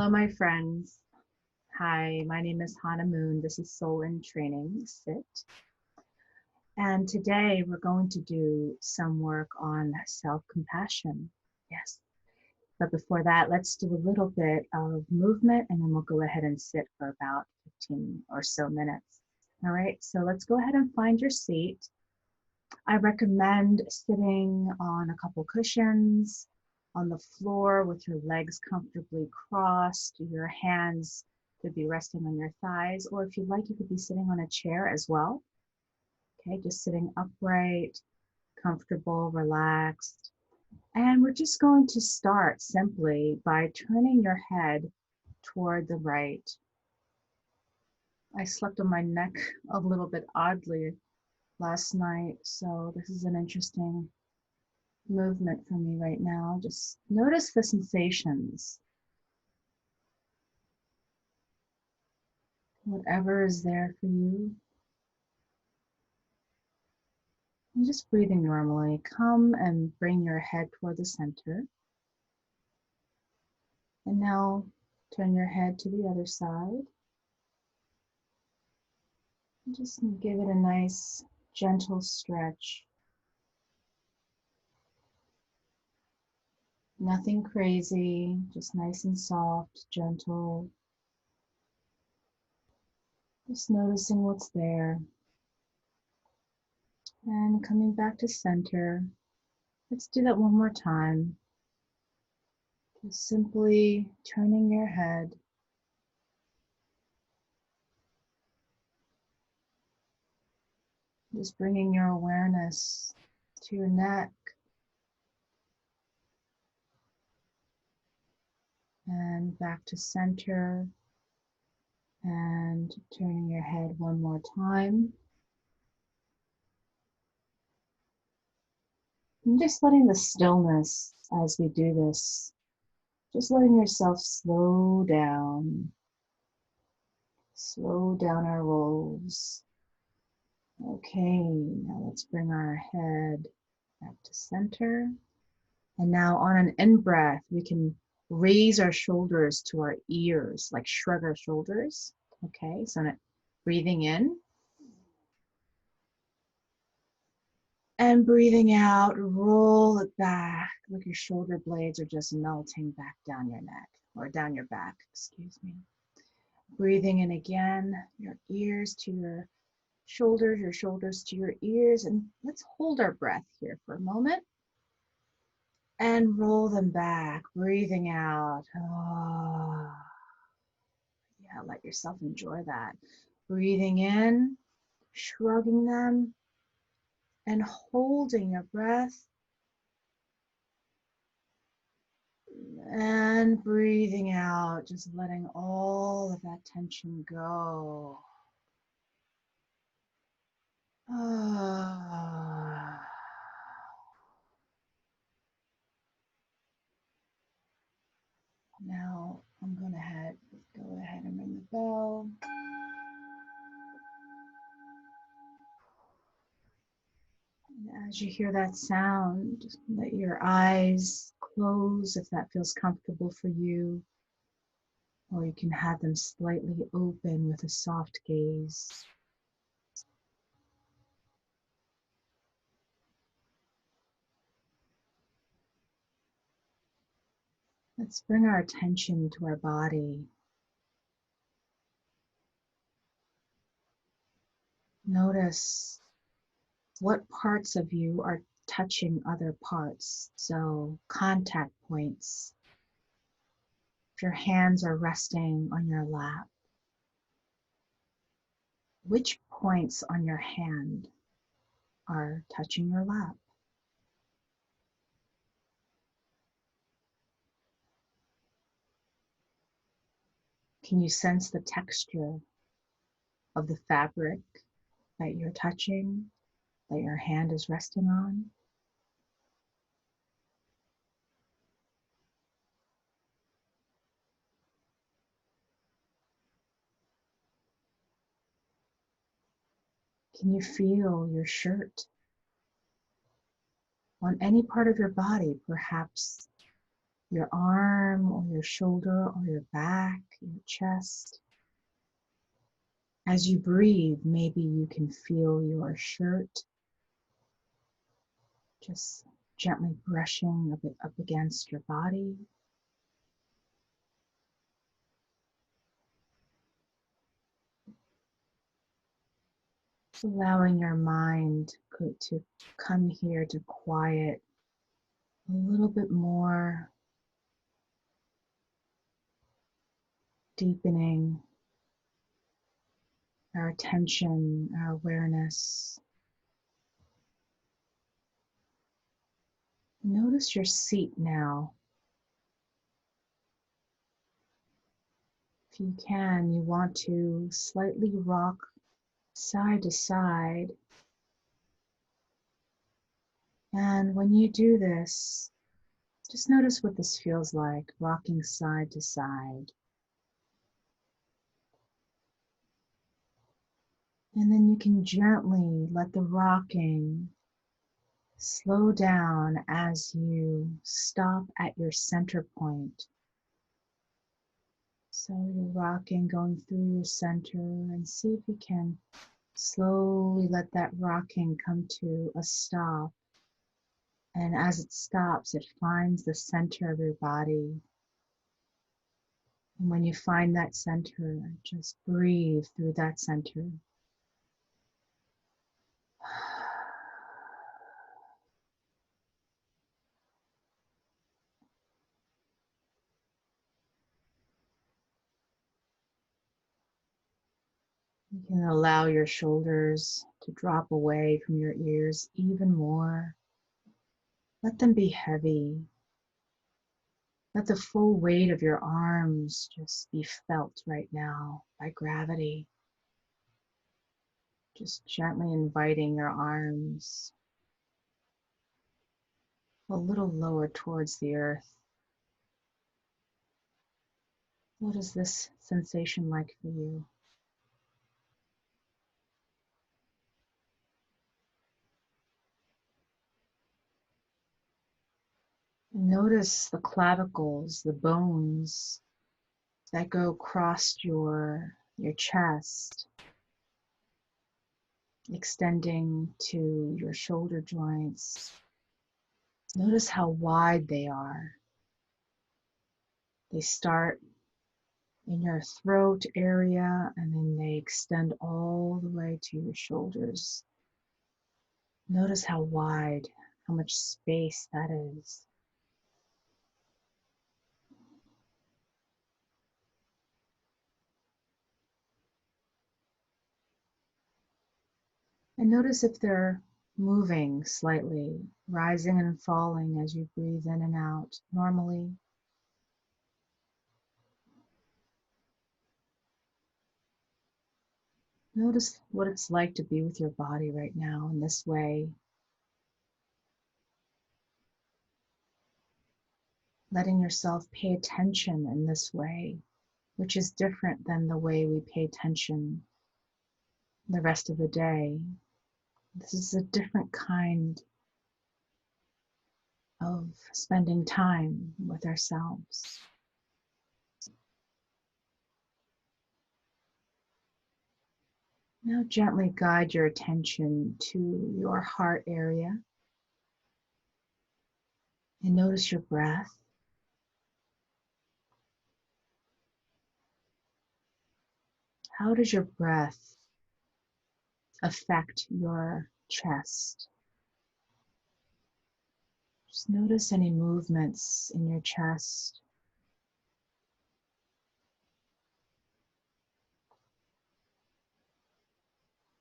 Hello, my friends. Hi, my name is Hannah Moon. This is Soul in Training, SIT. And today we're going to do some work on self-compassion. Yes. But before that, let's do a little bit of movement and then we'll go ahead and sit for about 15 or so minutes. All right, so let's go ahead and find your seat. I recommend sitting on a couple cushions on the floor with your legs comfortably crossed. Your hands could be resting on your thighs, or if you'd like, you could be sitting on a chair as well. Okay, just sitting upright, comfortable, relaxed. And we're just going to start simply by turning your head toward the right. I slept on my neck a little bit oddly last night, so this is an interesting movement for me right now. Just notice the sensations. Whatever is there for you. And just breathing normally. Come and bring your head toward the center. And now turn your head to the other side. And just give it a nice, gentle stretch. Nothing crazy, just nice and soft, gentle. Just noticing what's there. And coming back to center. Let's do that one more time. Just simply turning your head. Just bringing your awareness to your neck. And back to center. And turning your head one more time. And just letting the stillness as we do this. Just letting yourself slow down. Slow down our rolls. Okay, now let's bring our head back to center. And now on an in-breath, we can raise our shoulders to our ears, like shrug our shoulders. Okay, so breathing in. And breathing out, roll it back, like your shoulder blades are just melting back down your neck, or down your back, excuse me. Breathing in again, your ears to your shoulders to your ears, and let's hold our breath here for a moment. And roll them back, breathing out. Oh. Yeah, let yourself enjoy that. Breathing in, shrugging them, and holding your breath. And breathing out, just letting all of that tension go. Ah. Now I'm going to go ahead and ring the bell. And as you hear that sound, just let your eyes close if that feels comfortable for you, or you can have them slightly open with a soft gaze. Let's bring our attention to our body. Notice what parts of you are touching other parts, so contact points. If your hands are resting on your lap, which points on your hand are touching your lap? Can you sense the texture of the fabric that you're touching, that your hand is resting on? Can you feel your shirt on any part of your body, perhaps your arm or your shoulder or your back, your chest. As you breathe, maybe you can feel your shirt just gently brushing up against your body. Just allowing your mind to come here to quiet a little bit more, deepening our attention, our awareness. Notice your seat now. If you can, you want to slightly rock side to side. And when you do this, just notice what this feels like, rocking side to side. And then you can gently let the rocking slow down as you stop at your center point. So you're rocking, going through your center, and see if you can slowly let that rocking come to a stop. And as it stops, it finds the center of your body. And when you find that center, just breathe through that center. You can allow your shoulders to drop away from your ears even more. Let them be heavy. Let the full weight of your arms just be felt right now by gravity. Just gently inviting your arms a little lower towards the earth. What is this sensation like for you? Notice the clavicles, the bones that go across your chest, extending to your shoulder joints. Notice how wide they are. They start in your throat area and then they extend all the way to your shoulders. Notice how wide, how much space that is. And notice if they're moving slightly, rising and falling as you breathe in and out normally. Notice what it's like to be with your body right now in this way. Letting yourself pay attention in this way, which is different than the way we pay attention the rest of the day. This is a different kind of spending time with ourselves. Now gently guide your attention to your heart area and notice your breath. How does your breath affect your chest? Just notice any movements in your chest.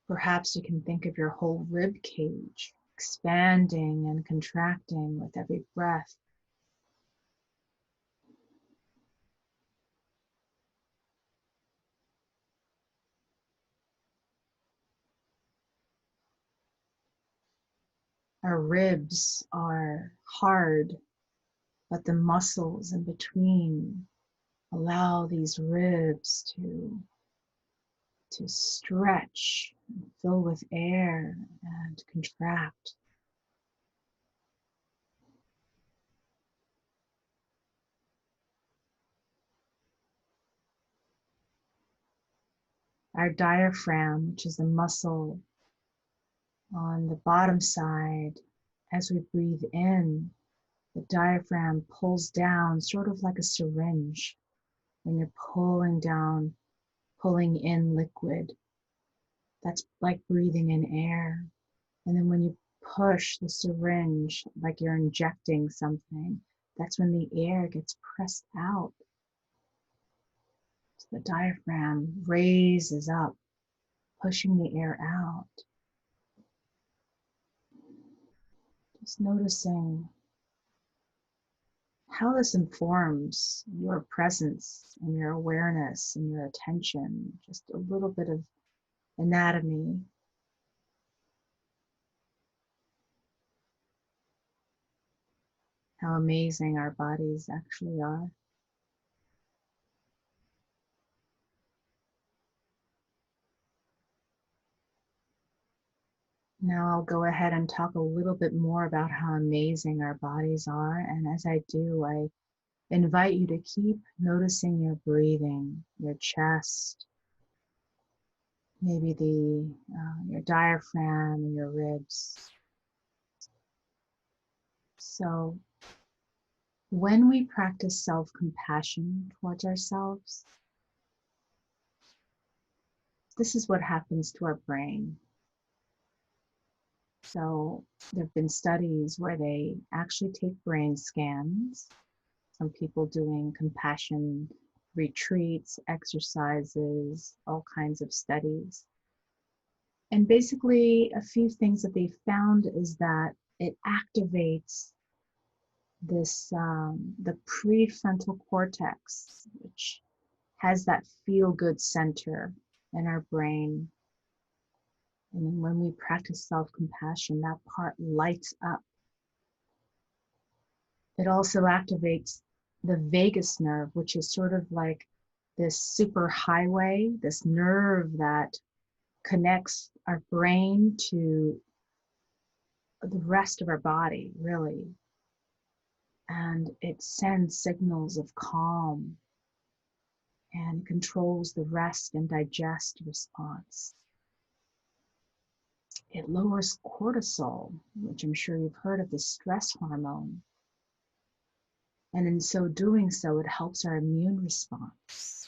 Perhaps you can think of your whole rib cage expanding and contracting with every breath. Our ribs are hard, but the muscles in between allow these ribs to stretch, and fill with air, and contract. Our diaphragm, which is the muscle on the bottom side, as we breathe in, the diaphragm pulls down, sort of like a syringe when you're pulling down, pulling in liquid. That's like breathing in air. And then when you push the syringe, like you're injecting something, that's when the air gets pressed out. So the diaphragm raises up, pushing the air out. Just noticing how this informs your presence and your awareness and your attention. Just a little bit of anatomy. How amazing our bodies actually are. Now I'll go ahead and talk a little bit more about how amazing our bodies are. And as I do, I invite you to keep noticing your breathing, your chest, maybe your diaphragm and your ribs. So when we practice self-compassion towards ourselves, this is what happens to our brain. So there have been studies where they actually take brain scans, some people doing compassion retreats, exercises, all kinds of studies. And basically a few things that they found is that it activates this, the prefrontal cortex, which has that feel-good center in our brain. And when we practice self-compassion, that part lights up. It also activates the vagus nerve, which is sort of like this super highway, this nerve that connects our brain to the rest of our body, really. And it sends signals of calm and controls the rest and digest response. It lowers cortisol, which I'm sure you've heard of, the stress hormone. And in so doing so, it helps our immune response.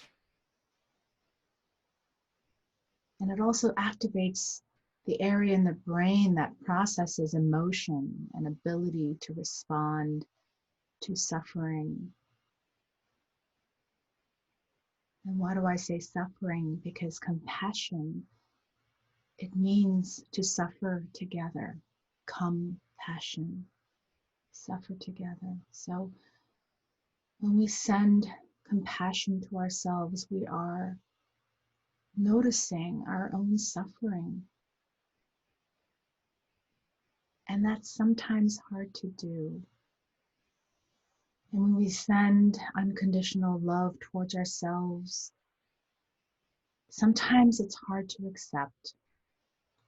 And it also activates the area in the brain that processes emotion and ability to respond to suffering. And why do I say suffering? Because compassion, it means to suffer together. Compassion, suffer together. So when we send compassion to ourselves, we are noticing our own suffering. And that's sometimes hard to do. And when we send unconditional love towards ourselves, sometimes it's hard to accept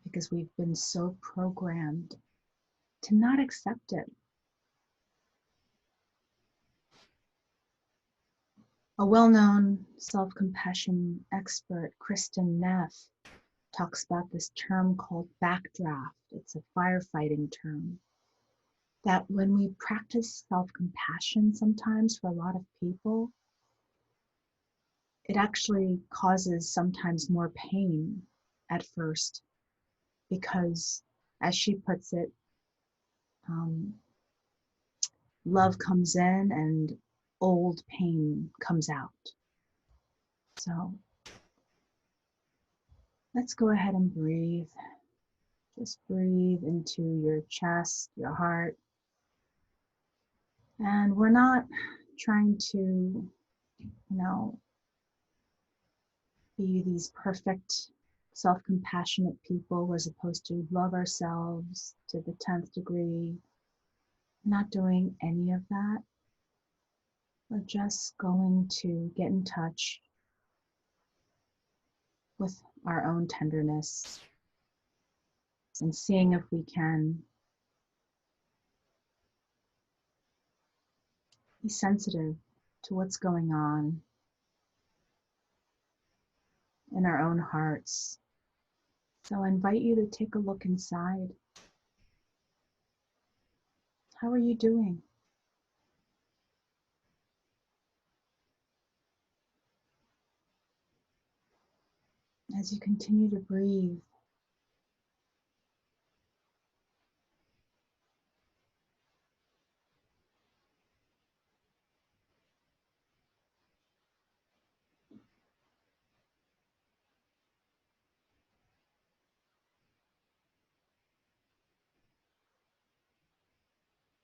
because we've been so programmed to not accept it. A well-known self-compassion expert, Kristin Neff, talks about this term called backdraft. It's a firefighting term. That when we practice self-compassion sometimes for a lot of people, it actually causes sometimes more pain at first because, as she puts it, love comes in and old pain comes out. So let's go ahead and breathe. Just breathe into your chest, your heart. And we're not trying to, be these perfect, self-compassionate people. We're supposed to love ourselves to the 10th degree. Not doing any of that. We're just going to get in touch with our own tenderness and seeing if we can be sensitive to what's going on in our own hearts. So I invite you to take a look inside. How are you doing? As you continue to breathe,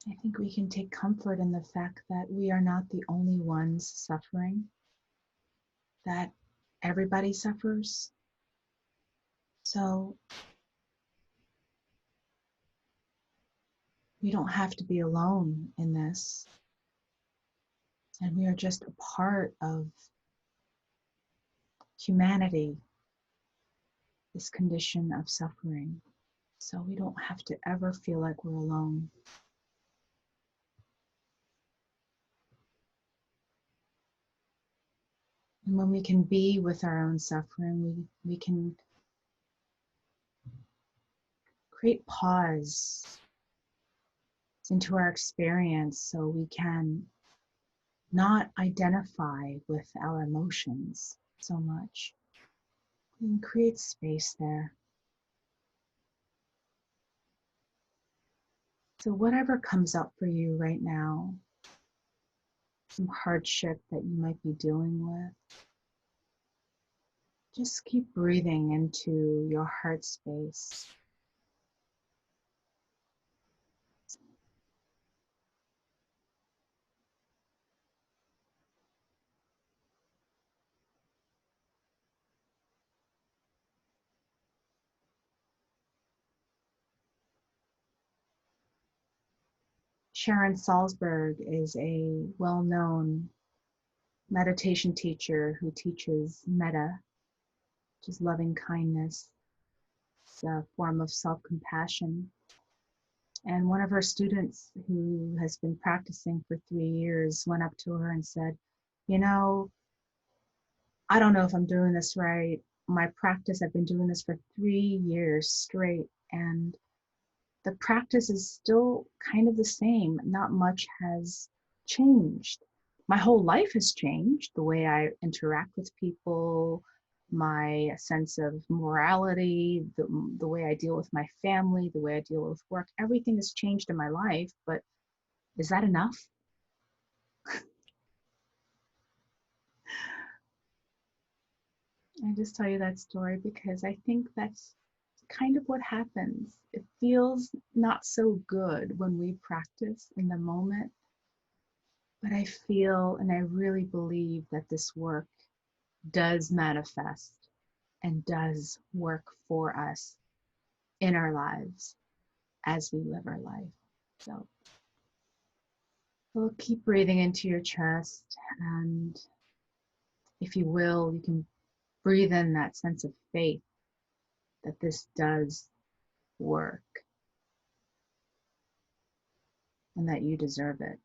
I think we can take comfort in the fact that we are not the only ones suffering, that everybody suffers. So we don't have to be alone in this. And we are just a part of humanity, this condition of suffering. So we don't have to ever feel like we're alone. And when we can be with our own suffering, we can create pause into our experience so we can not identify with our emotions so much. We can create space there. So whatever comes up for you right now, some hardship that you might be dealing with, just keep breathing into your heart space. Sharon Salzberg is a well-known meditation teacher who teaches metta, which is loving kindness. It's a form of self-compassion. And one of her students who has been practicing for 3 years went up to her and said, you know, I don't know if I'm doing this right. My practice, I've been doing this for 3 years straight, and the practice is still kind of the same. Not much has changed. My whole life has changed, the way I interact with people, my sense of morality, the way I deal with my family, the way I deal with work. Everything has changed in my life, but is that enough? I just tell you that story because I think that's kind of what happens. It feels not so good when we practice in the moment, but I feel and I really believe that this work does manifest and does work for us in our lives as we live our life. So we'll keep breathing into your chest, and if you will, you can breathe in that sense of faith that this does work and that you deserve it.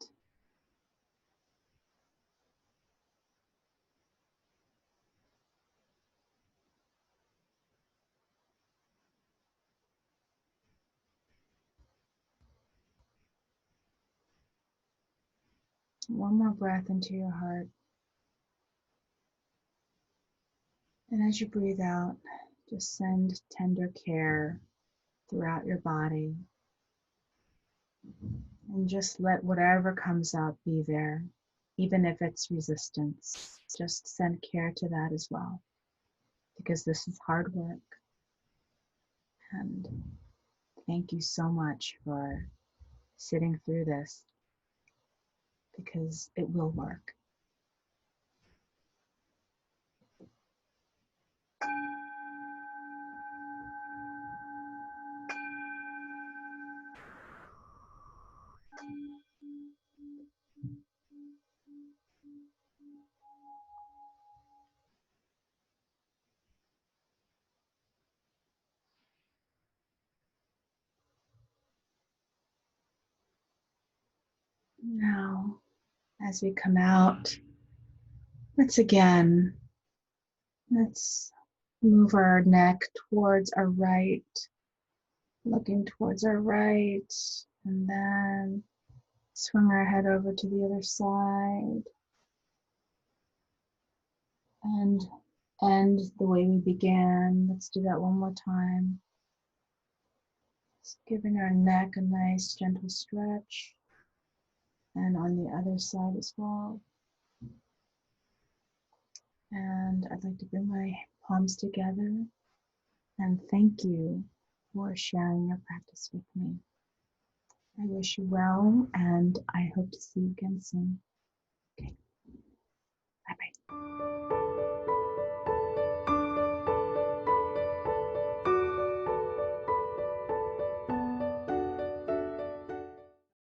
One more breath into your heart. And as you breathe out, just send tender care throughout your body. And just let whatever comes up be there, even if it's resistance. Just send care to that as well, because this is hard work. And thank you so much for sitting through this, because it will work. Now, as we come out, let's Move our neck towards our right, looking towards our right, and then swing our head over to the other side and end the way we began. Let's do that one more time. Just giving our neck a nice gentle stretch, and on the other side as well. And I'd like to bring my palms together and thank you for sharing your practice with me. I wish you well, and I hope to see you again soon.